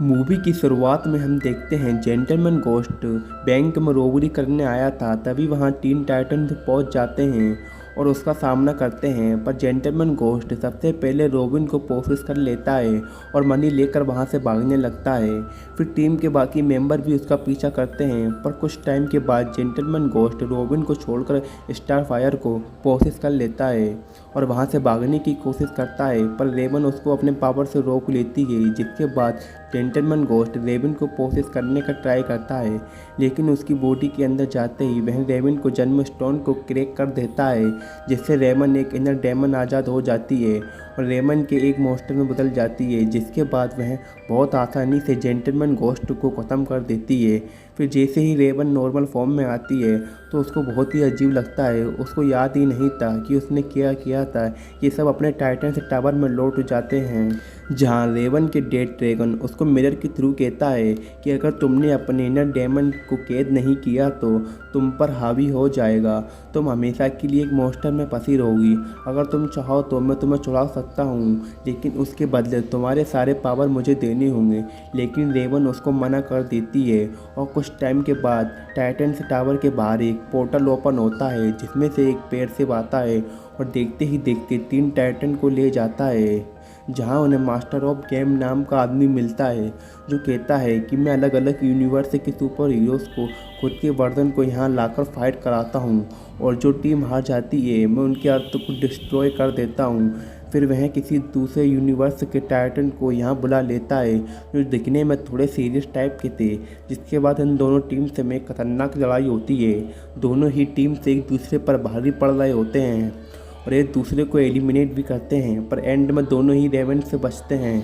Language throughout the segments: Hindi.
मूवी की शुरुआत में हम देखते हैं जेंटलमैन गोस्ट बैंक में रोबरी करने आया था। तभी वहां टीन टाइटन पहुंच जाते हैं और उसका सामना करते हैं, पर जेंटलमैन गोस्ट सबसे पहले रॉबिन को कोशिश कर लेता है और मनी लेकर वहां से भागने लगता है। फिर टीम के बाकी मेंबर भी उसका पीछा करते हैं, पर कुछ टाइम के बाद जेंटलमैन गोस्ट रॉबिन को छोड़कर स्टारफायर को कोशिश कर लेता है और वहां से भागने की कोशिश करता है, पर रेवन उसको अपने पावर से रोक लेती है। जिसके बाद जेंटलमैन गोस्ट रेवन को कोशिश करने का ट्राई करता है, लेकिन उसकी बॉडी के अंदर जाते ही वह रेवन को जन्म स्टोन को क्रैक कर देता है, जिससे रेवन एक इनर डेमन आज़ाद हो जाती है और रेवन के एक मॉन्स्टर में बदल जाती है। जिसके बाद वह बहुत आसानी से जेंटलमैन गोस्ट को ख़त्म कर देती है। फिर जैसे ही रेवन नॉर्मल फॉर्म में आती है तो उसको बहुत ही अजीब लगता है। उसको याद ही नहीं था कि उसने क्या किया था। ये सब अपने टाइटन से टावर में लौट जाते हैं, जहाँ रेवन के डेड ड्रैगन उसको मिरर के थ्रू कहता है कि अगर तुमने अपने इनर डेमन को कैद नहीं किया तो तुम पर हावी हो जाएगा। तुम हमेशा के लिए एक मॉन्स्टर में फंसी रहोगी। अगर तुम चाहो तो मैं तुम्हें छुड़ा सकता हूँ, लेकिन उसके बदले तुम्हारे सारे पावर मुझे देने होंगे। लेकिन रेवन उसको मना कर देती है और कुछ टाइम के बाद टाइटन से टावर के बाहर एक पोर्टल ओपन होता है, जिसमें से एक पेड़ से आता है और देखते ही देखते 3 टाइटन को ले जाता है, जहां उन्हें मास्टर ऑफ गेम नाम का आदमी मिलता है, जो कहता है कि मैं अलग अलग यूनिवर्स के सुपर हीरोज़ को खुद के वर्जन को यहाँ लाकर फाइट कराता हूँ और जो टीम हार जाती है मैं उनके अर्थ को डिस्ट्रॉय कर देता हूँ। फिर वह किसी दूसरे यूनिवर्स के टाइटन को यहाँ बुला लेता है, जो दिखने में थोड़े सीरियस टाइप के थे। जिसके बाद इन दोनों टीम से में खतरनाक लड़ाई होती है। दोनों ही टीम से एक दूसरे पर भारी पड़ रहे होते हैं और एक दूसरे को एलिमिनेट भी करते हैं, पर एंड में दोनों ही रेवन से बचते हैं।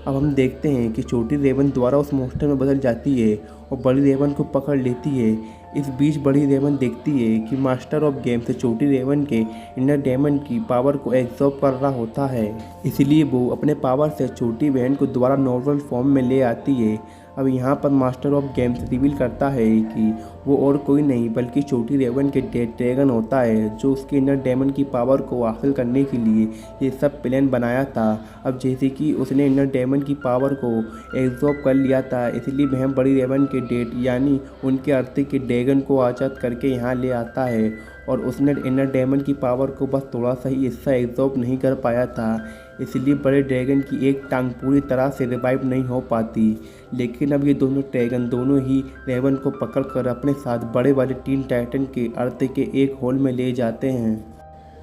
अब हम देखते हैं कि छोटी रेवन द्वारा उस मॉन्स्टर में बदल जाती है और बड़ी रेवन को पकड़ लेती है। इस बीच बड़ी रेवन देखती है कि मास्टर ऑफ गेम से छोटी रेवन के इनर डेमन की पावर को एब्जॉर्ब कर रहा होता है, इसलिए वो अपने पावर से छोटी बहन को दोबारा नॉर्मल फॉर्म में ले आती है। अब यहाँ पर मास्टर ऑफ गेम्स रिवील करता है कि वो और कोई नहीं बल्कि छोटी रेवन के डेड ड्रैगन होता है, जो उसके इनर डेमन की पावर को हासिल करने के लिए ये सब प्लान बनाया था। अब जैसे कि उसने इनर डेमन की पावर को एब्जॉर्ब कर लिया था, इसलिए वह बड़ी रेवन के डेड यानी उनके अर्थ के ड्रैगन को आज़ाद करके यहाँ ले आता है और उसने इनर डेमन की पावर को बस थोड़ा सा ही हिस्सा एब्जॉर्ब नहीं कर पाया था, इसलिए बड़े ड्रैगन की एक टांग पूरी तरह से रिवाइव नहीं हो पाती। लेकिन अब ये दोनों ड्रैगन दोनों ही रेवन को पकड़कर अपने साथ बड़े वाले 3 टाइटन के अर्थ के एक होल में ले जाते हैं।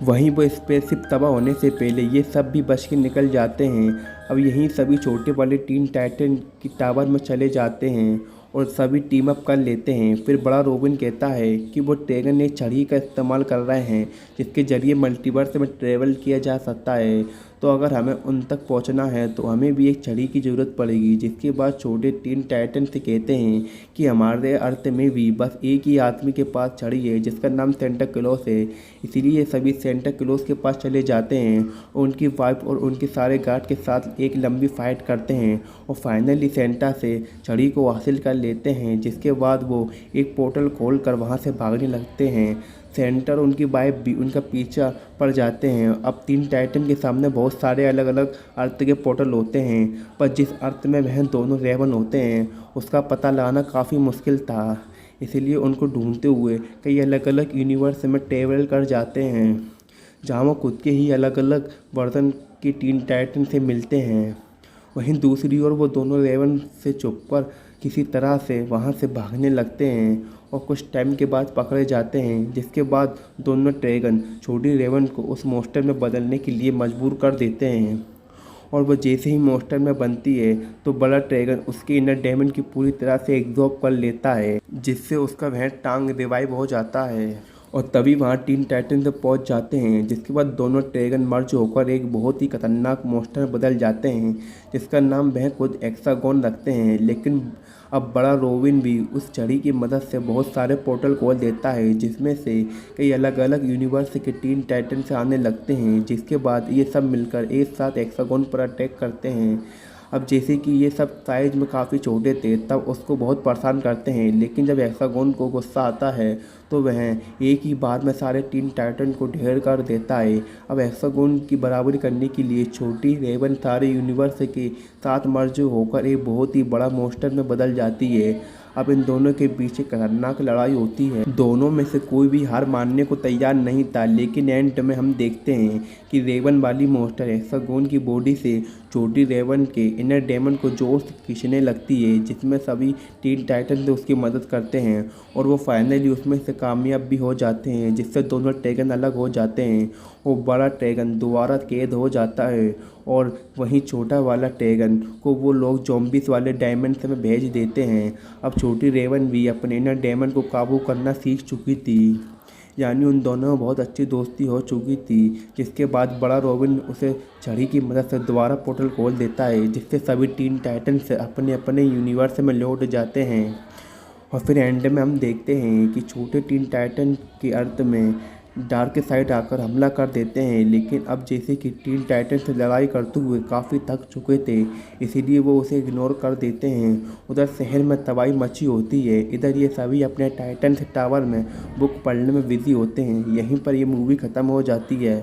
वहीं वो स्पेसशिप तबाह होने से पहले ये सब भी बच के निकल जाते हैं। अब यहीं सभी छोटे वाले 3 टाइटन की टावर में चले जाते हैं और सभी टीम अप कर लेते हैं। फिर बड़ा रोबिन कहता है कि वो ड्रैगन एक छड़ी का इस्तेमाल कर रहे हैं, जिसके जरिए मल्टीवर्स में ट्रेवल किया जा सकता है। तो अगर हमें उन तक पहुंचना है तो हमें भी एक छड़ी की ज़रूरत पड़ेगी। जिसके बाद छोटे 3 टाइटन से कहते हैं कि हमारे अर्थ में भी बस एक ही आदमी के पास छड़ी है, जिसका नाम सेंटा क्लॉस है। इसीलिए सभी सेंटा क्लॉस के पास चले जाते हैं और उनकी वाइफ और उनके सारे गार्ड के साथ एक लंबी फाइट करते हैं और फाइनली सेंटा से छड़ी को हासिल कर लेते हैं। जिसके बाद वो एक पोर्टल खोल कर वहाँ से भागने लगते हैं। सेंटर उनकी वाइफ भी उनका पीछा पड़ जाते हैं। अब 3 टाइटन के सामने बहुत सारे अलग अलग अर्थ के पोर्टल होते हैं, पर जिस अर्थ में वह दोनों रेवन होते हैं उसका पता लगाना काफ़ी मुश्किल था। इसीलिए उनको ढूंढते हुए कई अलग अलग यूनिवर्स में ट्रेवल कर जाते हैं, जहाँ वो खुद के ही अलग अलग वर्जन के 3 टाइटन से मिलते हैं। वहीं दूसरी ओर वो दोनों रेवन से छुपकर किसी तरह से वहाँ से भागने लगते हैं और कुछ टाइम के बाद पकड़े जाते हैं। जिसके बाद दोनों ड्रैगन छोटी रेवन को उस मॉन्स्टर में बदलने के लिए मजबूर कर देते हैं और वह जैसे ही मॉन्स्टर में बनती है तो बड़ा ड्रैगन उसके इनर डेमन की पूरी तरह से एब्जॉर्ब कर लेता है, जिससे उसका वह टांग रिवाइव हो जाता है और तभी वहाँ 3 टाइटन से पहुँच जाते हैं। जिसके बाद दोनों ड्रैगन मर्ज होकर एक बहुत ही खतरनाक मॉन्स्टर में बदल जाते हैं, जिसका नाम वह खुद हेक्सागोन रखते हैं। लेकिन अब बड़ा रोबिन भी उस छड़ी की मदद से बहुत सारे पोर्टल खोल देता है, जिसमें से कई अलग अलग यूनिवर्स के 3 टाइटन से आने लगते हैं। जिसके बाद ये सब मिलकर एक साथ हेक्सागोन पर अटैक करते हैं। अब जैसे कि ये सब साइज में काफ़ी छोटे थे तब उसको बहुत परेशान करते हैं, लेकिन जब हेक्सागोन को गुस्सा आता है तो वह एक ही बार में सारे टीन टाइटन को ढेर कर देता है। अब हेक्सागोन की बराबरी करने के लिए छोटी रेवन सारे यूनिवर्स के साथ मर्ज होकर एक बहुत ही बड़ा मॉन्स्टर में बदल जाती है। अब इन दोनों के बीच एक खतरनाक लड़ाई होती है। दोनों में से कोई भी हार मानने को तैयार नहीं था, लेकिन एंड में हम देखते हैं कि रेवन वाली मॉन्स्टर हेक्सागोन की बॉडी से छोटी रेवन के इनर डेमन को जोर से खींचने लगती है, जिसमें सभी टीन टाइटन से उसकी मदद करते हैं और वो फाइनली उसमें से कामयाब भी हो जाते हैं, जिससे दोनों ड्रैगन अलग हो जाते हैं। वो बड़ा ड्रैगन दोबारा कैद हो जाता है और वहीं छोटा वाला ड्रैगन को वो लोग ज़ॉम्बीज़ वाले डायमेंशन में भेज देते हैं। अब छोटी रेवन भी अपने इनर डेमन को काबू करना सीख चुकी थी, यानी उन दोनों में बहुत अच्छी दोस्ती हो चुकी थी, जिसके बाद बड़ा रॉबिन उसे छड़ी की मदद से दोबारा पोर्टल खोल देता है, जिससे सभी टीन टाइटन्स अपने अपने यूनिवर्स में लौट जाते हैं। और फिर एंड में हम देखते हैं कि छोटे टीन टाइटन के अर्थ में डार्क साइड आकर हमला कर देते हैं, लेकिन अब जैसे कि टीन टाइटन से लड़ाई करते हुए काफ़ी थक चुके थे, इसीलिए वो उसे इग्नोर कर देते हैं। उधर शहर में तबाही मची होती है। इधर ये सभी अपने टाइटन टावर में बुक पढ़ने में बिजी होते हैं। यहीं पर ये मूवी ख़त्म हो जाती है।